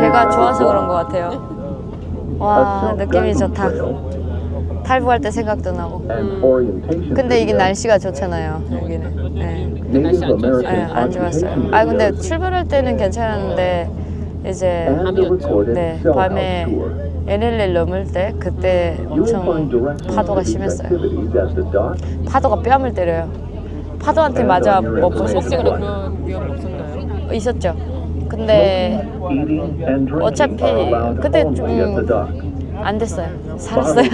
배가 좋아서 그런 것 같아요. 와, 느낌이 좋다. 탈북할 때 생각도 나고. 근데 이게 날씨가 좋잖아요, 여기는. 네. 날씨 안 좋았어요? 네, 안 좋았어요. 아, 근데 출발할 때는 괜찮았는데 이제 네, 밤에 NLL 넘을 때 그때 엄청 파도가 심했어요. 파도가 뺨을 때려요. 파도한테 맞아 못 보셨어요? 그런 위험 없었나요? 있었죠. 근데 어차피 그때 좀 안 됐어요. 살았어요.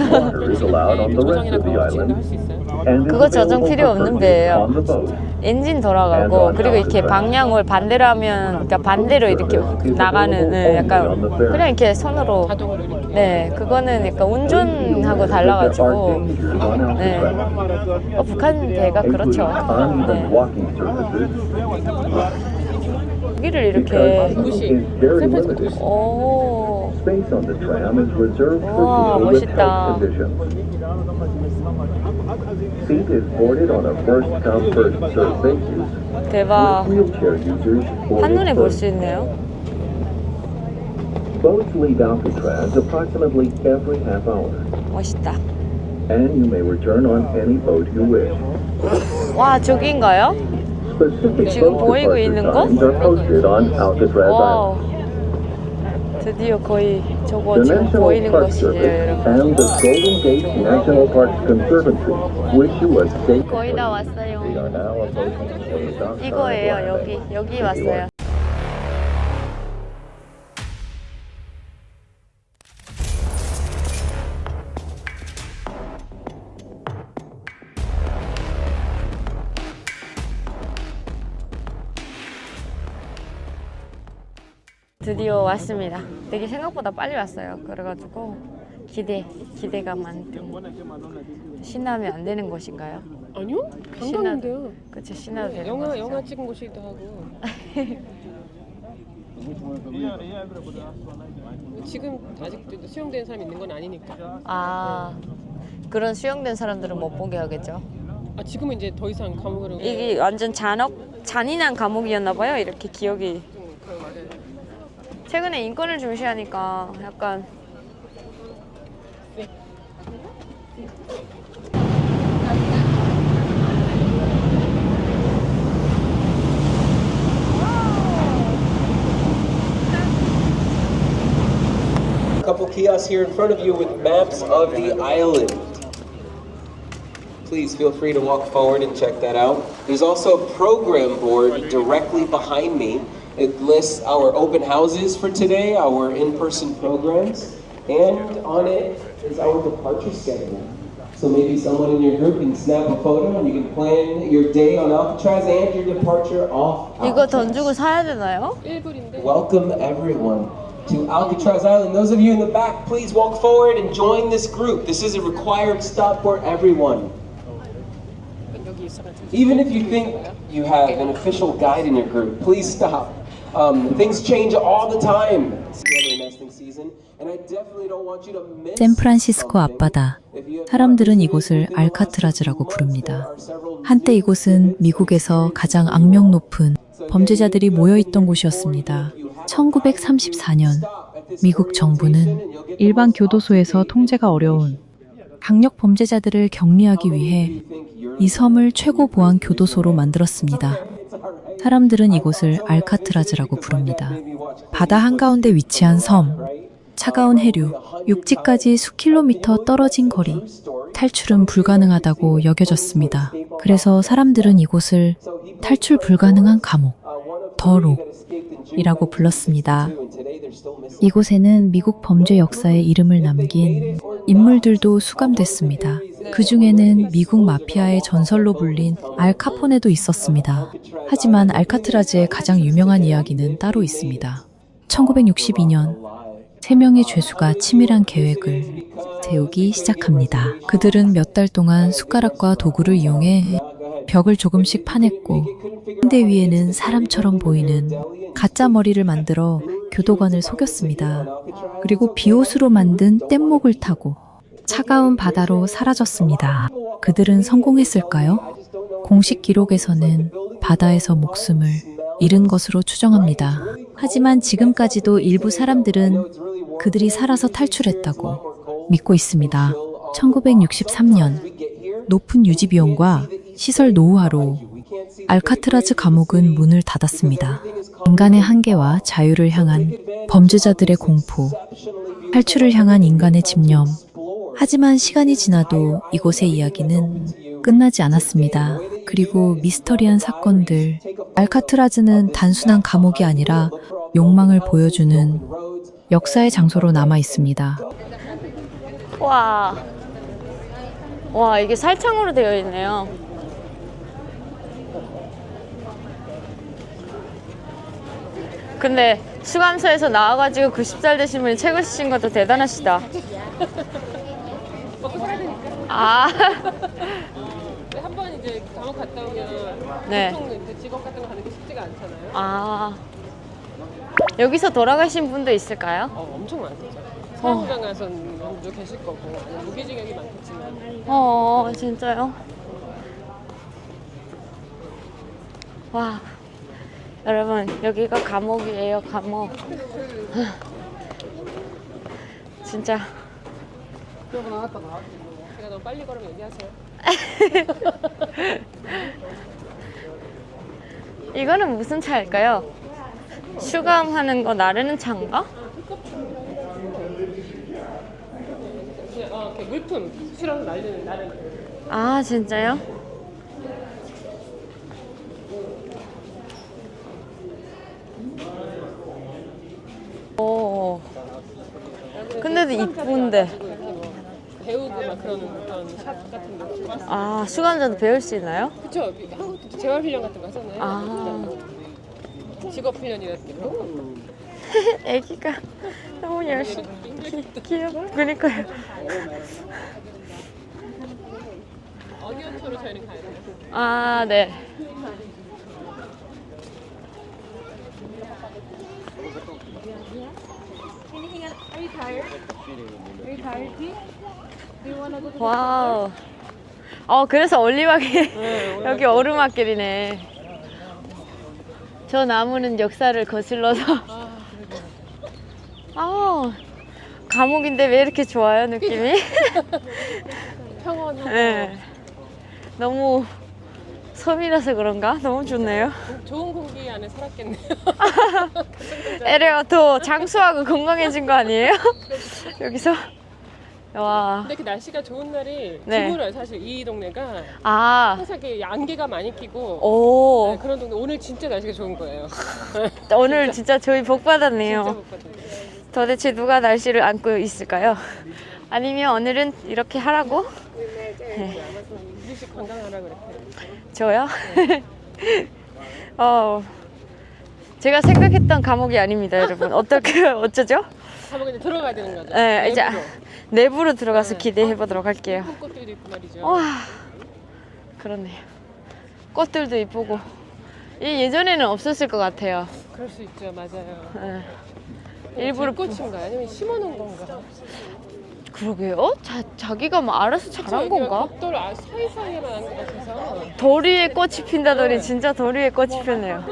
조정이나 그런 거 지금도 할 수 있어요? 그거 조정 필요 없는 배예요. 엔진 돌아가고 그리고 이렇게 방향을 반대로 하면 그러니까 반대로 이렇게 나가는 네, 약간 그냥 이렇게 손으로 자동으로 이렇게. 네 그거는 약간 운전하고 달라가지고 네 북한 배가 그렇죠. 네. 여기를 이렇게 도시, 샌프란시스코 도시. 오 와 멋있다. 대박. 한눈에 볼 수 있네요. Boats leave Alcatraz approximately every half hour, 멋있다. and you may return on any boat you wish. 와 저기인가요? Specific 지금 boat 보이고 departure 있는 거? times are posted on Alcatraz 와우. Island. 드디어 거의 저거 The 지금 National 보이는 Park 것이에요, Service 여러분. and the Golden Gate National Parks Conservancy wish you a safe. 거의 다 We 왔어요. are now approaching the dock. 이거예요, 여기 왔어요. 드디어 왔습니다. 되게 생각보다 빨리 왔어요. 그래가지고 기대가 많고 신나면 안 되는 곳인가요? 아니요? 관광인데요. 그쵸, 신나도 되는 영화 곳이죠. 찍은 곳이기도 하고. 지금 아직 수용된 사람이 있는 건 아니니까. 아 그런 수용된 사람들은 못 보게 하겠죠. 아 지금은 이제 더 이상 감옥으로. 이게 완전 잔인한 감옥이었나 봐요. 이렇게 기억이. 그런 맞아요. 최근에 인권을 중시하니까 약간 A couple kiosks here in front of you with maps of the island. Please feel free to walk forward and check that out. There's also a program board directly behind me. It lists our open houses for today, our in-person programs, and on it is our departure schedule. So maybe someone in your group can snap a photo and you can plan your day on Alcatraz and your departure off 이거 돈 Alcatraz. 주고 사야 되나요? 1불인데. Welcome everyone to Alcatraz Island. Those of you in the back, please walk forward and join this group. This is a required stop for everyone. 여기 있어가지고. Even if you think you have an official guide in your group, please stop. Things change all the time. It's the other nesting season, and I definitely don't want you to miss 샌프란시스코 something. 앞바다. If you have 사람들은 time, 이곳을 within the last 알카트라즈라고 2 months, 부릅니다. there are several 한때 이곳은 미국에서 가장 악명 높은 범죄자들이 모여 있던 곳이었습니다. 1934년 미국 정부는 일반 교도소에서 통제가 어려운 강력 범죄자들을 격리하기 위해 이 섬을 최고 보안 교도소로 만들었습니다. 사람들은 이곳을 알카트라즈라고 부릅니다. 바다 한가운데 위치한 섬, 차가운 해류, 육지까지 수킬로미터 떨어진 거리, 탈출은 불가능하다고 여겨졌습니다. 그래서 사람들은 이곳을 탈출 불가능한 감옥, 더록이라고 불렀습니다. 이곳에는 미국 범죄 역사에 이름을 남긴 인물들도 수감됐습니다. 그 중에는 미국 마피아의 전설로 불린 알 카포네도 있었습니다. 하지만 알카트라즈의 가장 유명한 이야기는 따로 있습니다. 1962년 3명의 죄수가 치밀한 계획을 세우기 시작합니다. 그들은 몇 달 동안 숟가락과 도구를 이용해 벽을 조금씩 파냈고 침대 위에는 사람처럼 보이는 가짜 머리를 만들어 교도관을 속였습니다. 그리고 비옷으로 만든 뗏목을 타고 차가운 바다로 사라졌습니다. 그들은 성공했을까요? 공식 기록에서는 바다에서 목숨을 잃은 것으로 추정합니다. 하지만 지금까지도 일부 사람들은 그들이 살아서 탈출했다고 믿고 있습니다. 1963년 높은 유지 비용과 시설 노후화로 알카트라즈 감옥은 문을 닫았습니다. 인간의 한계와 자유를 향한 범죄자들의 공포, 탈출을 향한 인간의 집념. 하지만 시간이 지나도 이곳의 이야기는 끝나지 않았습니다. 그리고 미스터리한 사건들. 알카트라즈는 단순한 감옥이 아니라 욕망을 보여주는 역사의 장소로 남아 있습니다. 와, 와, 이게 살창으로 되어 있네요. 근데 수감소에서 나와가지고 90살 되신 분이 책을 쓰신 것도 대단하시다. 먹고 살아야 되니까. 아, 한 번 이제 감옥 갔다 오면 네. 보통 이제 직업 같은 거 가는 게 쉽지가 않잖아요. 아, 여기서 돌아가신 분도 있을까요? 엄청 많겠죠. 사무장 가서 분도 계실 거고 아니면 무기징역이 많겠지만. 진짜요? 와, 여러분, 여기가 감옥이에요, 감옥. 진짜. 제가 너무 빨리 걸으면 얘기하세요. 이거는 무슨 차일까요? 슈감하는 거 나르는 차인가? 이렇게 물품 실어서 나르는. 아, 진짜요? 오. 근데도 이쁜데. 배우고 막 그런 샵 같은 거. 아, 수감자도 배울 수 있나요? 그쵸. 한국도 재활훈련 같은 거 하잖아요. 아. 직업훈련이라든지 그런 거. 애기가 너무 열심히 귀여워. 그니까요. 어디언터로 저희는 가야 돼요. 아, 네. 와우. 그래서 올리막길 여기 오르막길이네. 저 나무는 역사를 거슬러서. 감옥인데 왜 이렇게 좋아요, 느낌이? 평온하고 네. 너무 섬이라서 그런가? 너무 좋네요. 좋은 공기 안에 살았겠네요. 에레어 더 장수하고 건강해진 거 아니에요? 여기서? 와. 근데 그 날씨가 좋은 날이 네. 드물어요. 사실 이 동네가 아, 항상 이렇게 안개가 많이 끼고 오. 네, 그런 동네. 오늘 진짜 날씨가 좋은 거예요. 오늘 진짜 저희 복 진짜 받았네요. 못 봤어요. 도대체 누가 날씨를 안고 있을까요? 아니면 오늘은 이렇게 하라고? 일식 관광하라 그랬어요. 저요? 제가 생각했던 감옥이 아닙니다, 여러분. 어쩌죠? 감옥에 이제 들어가야 되는 거죠. 네, 이제 내부로. 내부로 들어가서 기대해 보도록 할게요. 꽃들도 있고 말이죠. 와, 그렇네요. 꽃들도 이쁘고. 이 예전에는 없었을 것 같아요. 그럴 수 있죠. 맞아요. 네. 일부러 꽃인가요? 아니면 심어놓은 건가? 그러게요. 자기가 뭐 알아서 잘한 건가? 벽돌 사이사이에만 한 것 같아서. 도리에 꽃이 핀다더니 진짜 도리에 꽃이 폈네요.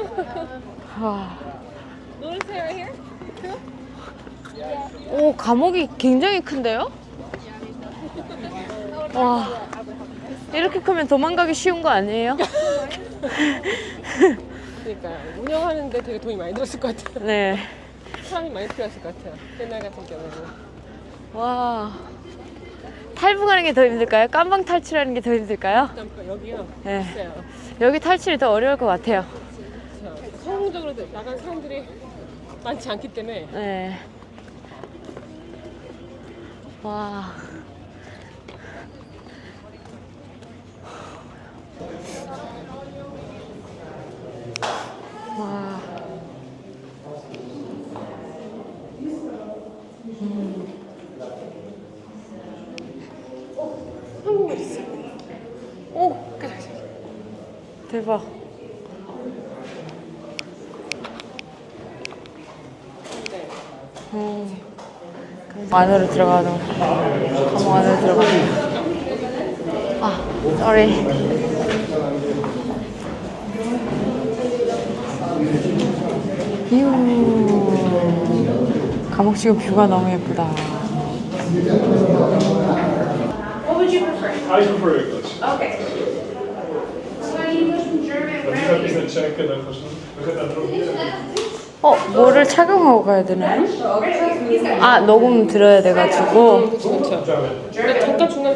와. 노르세요 here? 오, 감옥이 굉장히 큰데요? 와, 이렇게 크면 도망가기 쉬운 거 아니에요? 그러니까 운영하는데 되게 돈이 많이 들었을 것 같아요. 네. 사람이 많이 필요했을 것 같아요. 옛날 같은 경우는. 와, 탈북하는 게 더 힘들까요? 깜방 탈출하는 게 더 힘들까요? 일단 여기요. 네. 있어요. 여기 탈출이 더 어려울 것 같아요. 성공적으로 나간 사람들이 많지 않기 때문에. 네. 와. 와. 성공했어. 오, 대박. 안으로 들어가도 감옥 안으로 들어가도. sorry. 감옥지구 뷰가 너무 예쁘다. I prefer English. Okay. Dat is een check en dan we gaan dat nog 뭐를 착용하고 가야 되나요? 아, 녹음 들어야 돼가지고. 그렇죠. 근데 잠깐 중간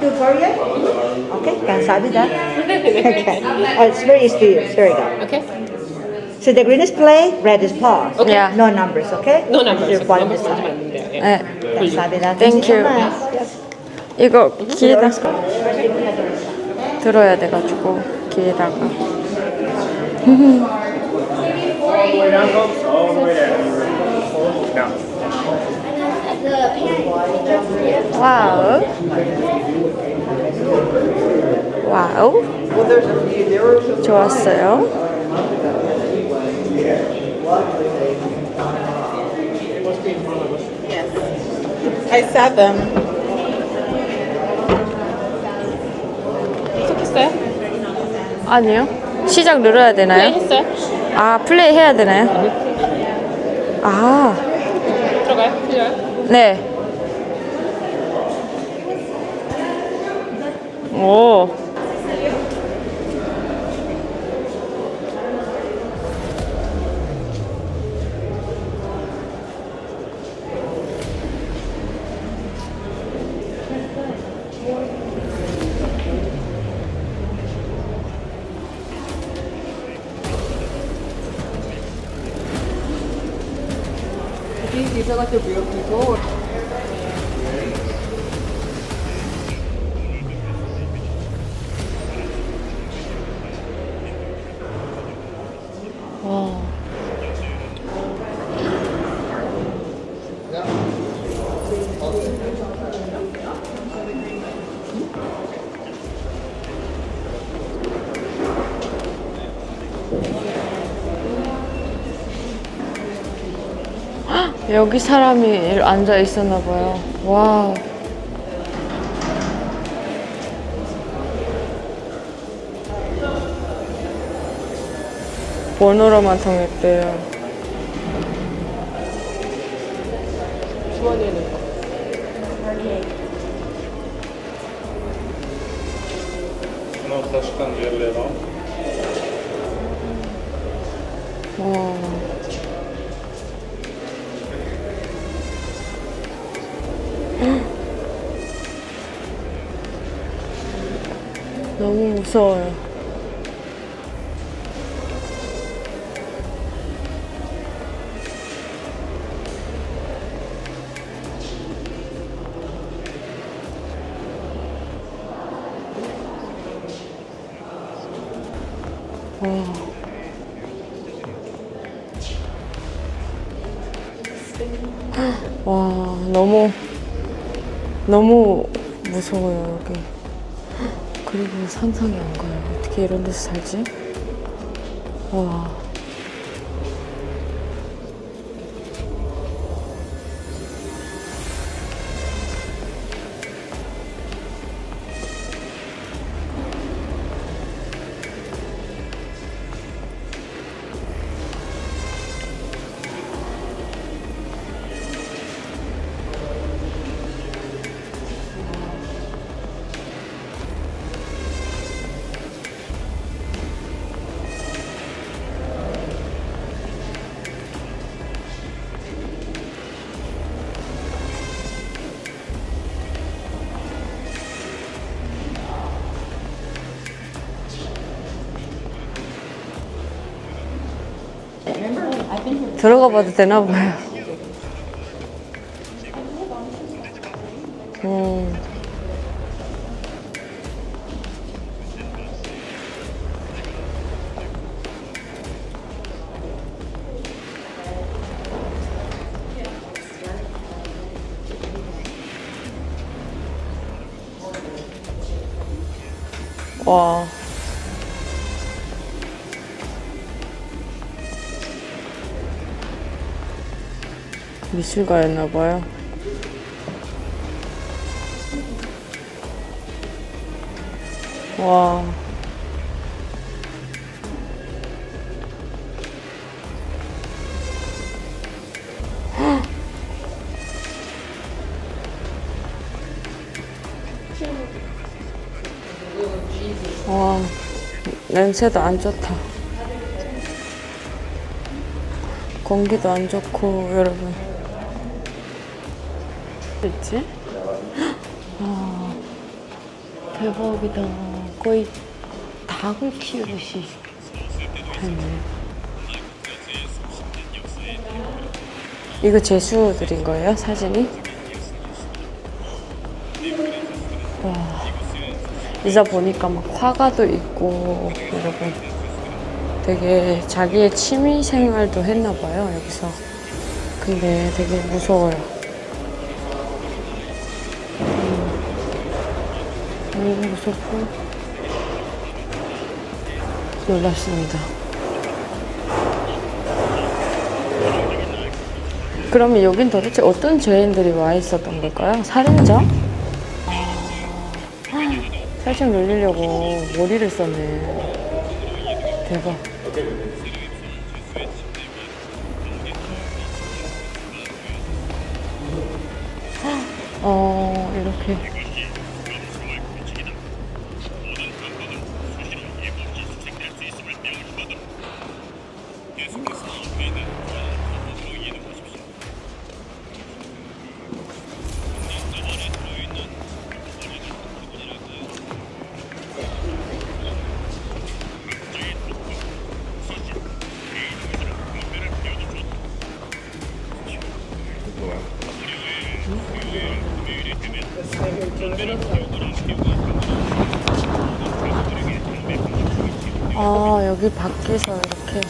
Two for you? Okay, can sabi that? Okay. It's very easy to use. There you go. Okay. So the green is play, red is pause. Yeah. No numbers, okay? No numbers. Your volume is 넘버스 high. 안 돼요. 예. 네. Can sabi that? Thank you. Yes. 이거 귀에다 들어야 돼가지고 귀에다가. 와우. 와우. 좋았어요. I saw them. 시작했어요? 아니요. 시작 눌러야 네, 되나요? 했어요. 아, 플레이 해야 되나요? 아, 들어가요? 들려요? 네. 오. 와. 여기 사람이 앉아 있었나 봐요. 와. 번호로만 통했대요. 주머니에 넣을 거. No, taşkan yerleri al. 와. 너무 무서워요. 와, 너무 무서워요, 여기. 그리고 상상이 안 가요. 어떻게 이런 데서 살지? 와. 들어가 봐도 되나 봐요. 와. 미술가였나 봐요. 와. 와, 냄새도 안 좋다. 공기도 안 좋고, 여러분. 있지? 와, 대박이다. 거의 닭을 키우듯이 했네. 이거 제수들인 거예요? 사진이? 와, 이사 보니까 막 화가도 있고, 여러분. 되게 자기의 취미 생활도 했나 봐요, 여기서. 근데 되게 무서워요. 너무 무섭고 놀랍습니다. 그러면 여긴 도대체 어떤 죄인들이 와 있었던 걸까요? 살인자? 살짝 놀리려고 머리를 썼네. 대박. 이렇게. 아, 여기 밖에서 이렇게.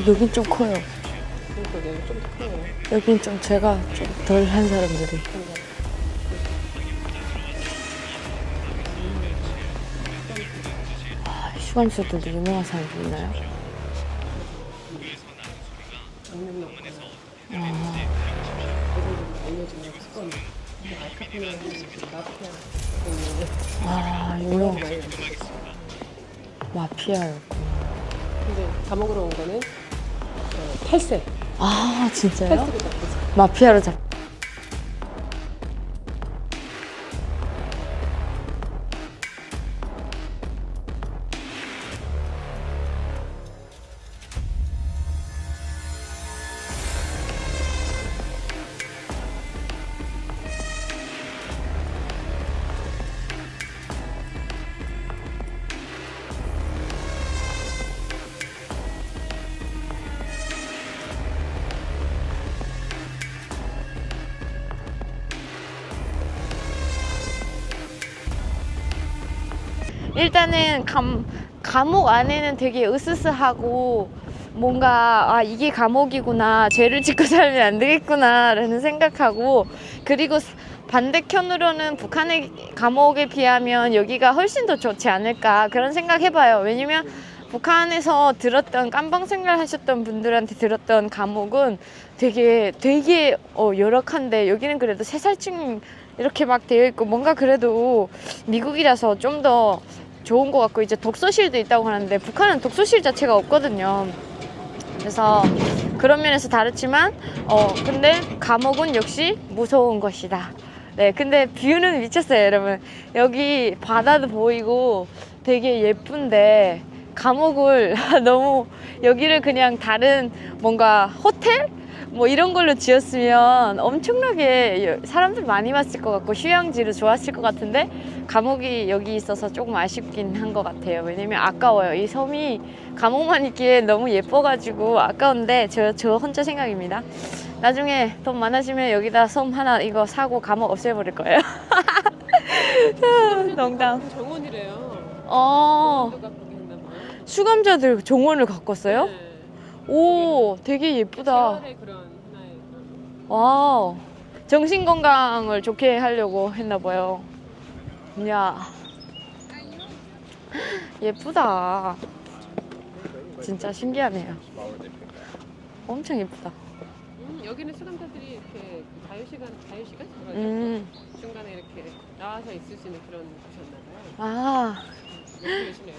여긴 좀 커요. 여긴 좀 제가 좀 덜 한 사람들이. 휴감소들도 유명한 사람들 있나요? 유명. 마피아였구나. 근데 감옥으로 온 거는 탈세. 아, 진짜요? 마피아로 잡. 일단은 감옥 안에는 되게 으스스하고 뭔가 이게 감옥이구나, 죄를 짓고 살면 안 되겠구나 라는 생각하고, 그리고 반대편으로는 북한의 감옥에 비하면 여기가 훨씬 더 좋지 않을까 그런 생각 해봐요. 왜냐면 북한에서 들었던 깜방 생활 하셨던 분들한테 들었던 감옥은 되게 열악한데, 여기는 그래도 새살층 이렇게 막 되어 있고 뭔가 그래도 미국이라서 좀 더 좋은 것 같고, 이제 독서실도 있다고 하는데 북한은 독서실 자체가 없거든요. 그래서 그런 면에서 다르지만 근데 감옥은 역시 무서운 것이다. 네, 근데 뷰는 미쳤어요, 여러분. 여기 바다도 보이고 되게 예쁜데 감옥을 너무 여기를 그냥 다른 뭔가 호텔? 뭐 이런 걸로 지었으면 엄청나게 사람들 많이 왔을 것 같고 휴양지로 좋았을 것 같은데, 감옥이 여기 있어서 조금 아쉽긴 한 것 같아요. 왜냐면 아까워요. 이 섬이 감옥만 있기에 너무 예뻐가지고 아까운데, 저 혼자 생각입니다. 나중에 돈 많아지면 여기다 섬 하나 이거 사고 감옥 없애버릴 거예요. 농담. 정원이래요. 수감자들 정원을 가꿨어요? 네. 오. 오, 되게 예쁘다. 계열의 그런 하나의 그런 와우. 정신 건강을 좋게 하려고 했나 봐요. 이야. 예쁘다. 진짜 신기하네요. 엄청 예쁘다. 여기는 수감자들이 이렇게 그 자유시간 뭐라죠? 중간에 이렇게 나와서 있을 수 있는 그런 곳이었나봐요. 아, 예쁘시네요.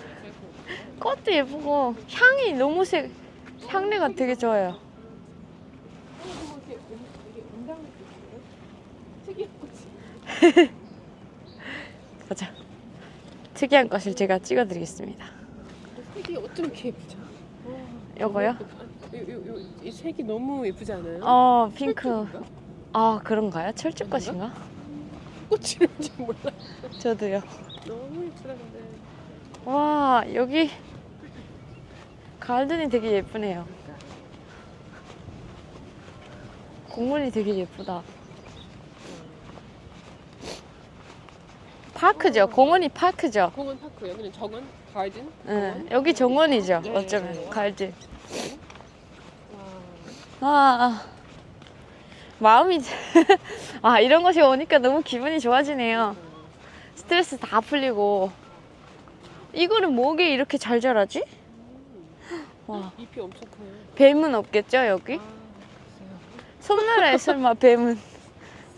꽃도 예쁘고 향이 너무 향내가 되게 좋아요. 보자. 특이한 것을 제가 찍어드리겠습니다. 색이 어쩜 이렇게 예쁘죠? 요거요? 이 색이 너무 예쁘지 않아요? 핑크. 아, 그런가요? 철쭉꽃인가? 꽃이는지 몰라. 저도요. 너무 예쁘다 근데. 와, 여기 가든이 되게 예쁘네요. 공원이 되게 예쁘다. 파크죠. 공원이 파크죠. 공원 파크 여기는 정원 가든. 네, 여기 정원이죠. 네. 어쩌면 가든. 와. 마음이 이런 곳이 오니까 너무 기분이 좋아지네요. 스트레스 다 풀리고. 이거는 뭐게 이렇게 잘 자라지? 와, 잎이 엄청 커요. 뱀은 없겠죠 여기? 섬나라에 설마 뱀은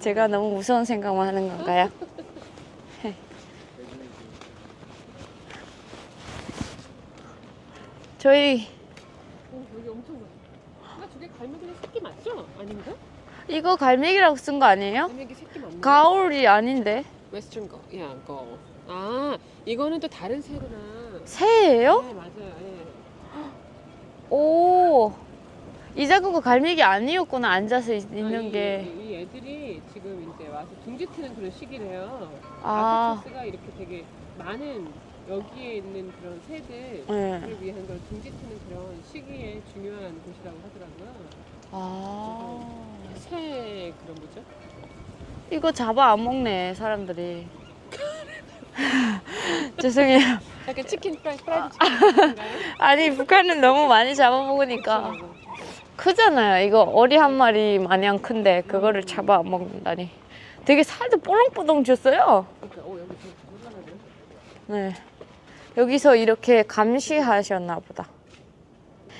제가 너무 무서운 생각만 하는 건가요? 저희 여기 엄청 많아. 저게 갈매기 새끼 맞죠? 아닌가? 이거 갈매기라고 쓴 거 아니에요? 갈매기 새끼 맞나? 가을이 아닌데. 웨스턴 거. 야, 거. 아, 이거는 또 다른 새구나. 새예요? 네, 맞아요. 예. 오, 이 작은 거 갈매기 아니었구나. 앉아서 있는 게. 이 애들이 지금 이제 와서 둥지 트는 그런 시기래요. 아. 아크투스가 이렇게 되게 많은 여기에 있는 그런 새들을 네. 위한 걸 둥지 트는 그런 시기에 중요한 곳이라고 하더라고요. 아, 새 그런 뭐죠? 이거 잡아 안 먹네 사람들이. 죄송해요. 약간 치킨 프라이드 치킨인가요? 아니, 북한은 너무 많이 잡아먹으니까. 크잖아요. 이거 어리 한 마리 마냥 큰데 그거를 잡아 안 먹는다니. 되게 살도 뽀롱뽀롱 줬어요. 그러니까 여기 좀 올라가네. 네. 여기서 이렇게 감시하셨나 보다.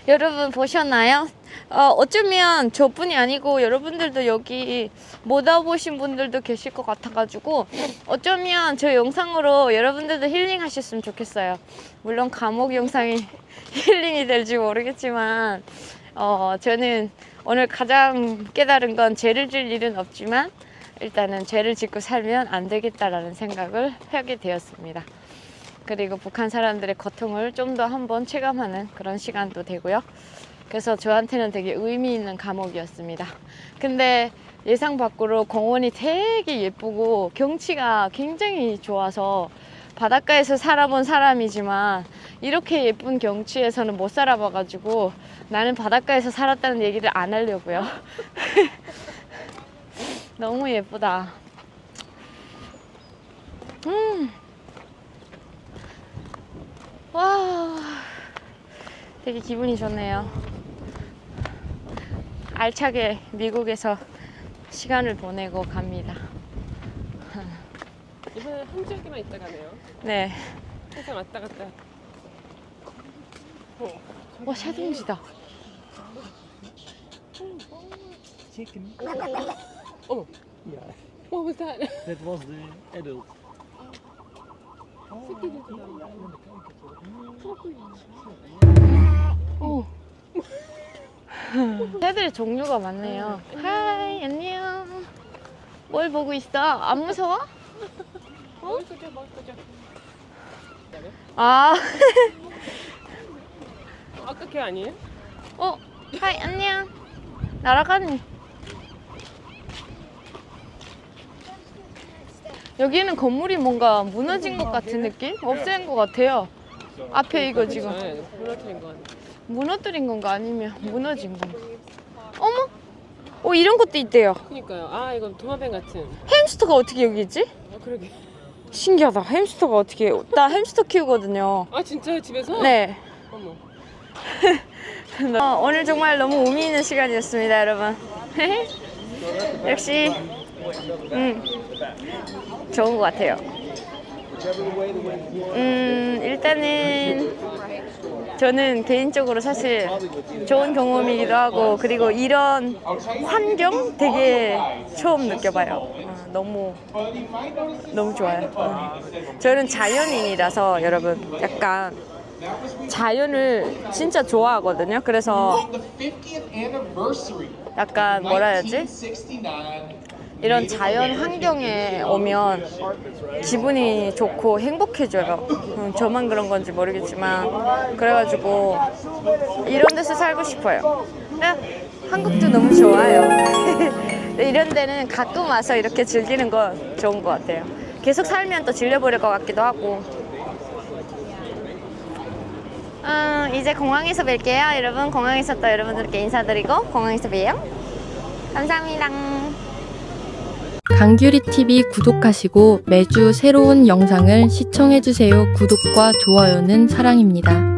여러분 보셨나요? 어쩌면 저뿐이 아니고 여러분들도 여기 못 와보신 분들도 계실 것 같아가지고 어쩌면 저 영상으로 여러분들도 힐링하셨으면 좋겠어요. 물론 감옥 영상이 힐링이 될지 모르겠지만 저는 오늘 가장 깨달은 건 죄를 질 일은 없지만 일단은 죄를 짓고 살면 안 되겠다라는 생각을 하게 되었습니다. 그리고 북한 사람들의 고통을 좀 더 한번 체감하는 그런 시간도 되고요. 그래서 저한테는 되게 의미 있는 감옥이었습니다. 근데 예상 밖으로 공원이 되게 예쁘고 경치가 굉장히 좋아서 바닷가에서 살아본 사람이지만 이렇게 예쁜 경치에서는 못 살아봐가지고 나는 바닷가에서 살았다는 얘기를 안 하려고요. 너무 예쁘다. 와, 되게 기분이 좋네요. 알차게 미국에서 시간을 보내고 갑니다. 이번에 한 지역에만 있다 가네요. 네. 항상 왔다 갔다. 와, 새둥지다. 어머. What was that? That was the adult. 오. 새들의 종류가 많네요. 하이, 안녕. 뭘 보고 있어? 안 무서워? 먹을 거죠, 먹을 거죠. 아. 아까 걔 아니에요? 하이, 안녕. 날아가니. 여기는 건물이 뭔가 무너진 것 같은 느낌? 없앤 것 같아요. 앞에 이거 지금 네, 무너뜨린 거 같아요. 무너뜨린 건가 아니면 무너진 건가? 어머? 이런 것도 있대요. 그니까요. 아, 이거 도마뱀 같은. 햄스터가 어떻게 여기 있지? 그러게. 신기하다. 햄스터가 어떻게? 나 햄스터 키우거든요. 아, 진짜요? 집에서? 네. 어머. 오늘 정말 너무 의미 있는 시간이었습니다, 여러분. 역시 좋은 것 같아요. 일단은 저는 개인적으로 사실 좋은 경험이기도 하고, 그리고 이런 환경 되게 처음 느껴봐요. 너무 좋아요. 저는 자연인이라서 여러분 약간 자연을 진짜 좋아하거든요. 그래서 약간 뭐라 해야지? 이런 자연 환경에 오면 기분이 좋고 행복해져요. 저만 그런 건지 모르겠지만 그래가지고 이런 데서 살고 싶어요. 한국도 너무 좋아요. 이런 데는 가끔 와서 이렇게 즐기는 거 좋은 것 같아요. 계속 살면 또 질려버릴 것 같기도 하고. 이제 공항에서 뵐게요. 여러분, 공항에서 또 여러분들께 인사드리고 공항에서 봬요. 감사합니다. 강규리TV 구독하시고 매주 새로운 영상을 시청해주세요. 구독과 좋아요는 사랑입니다.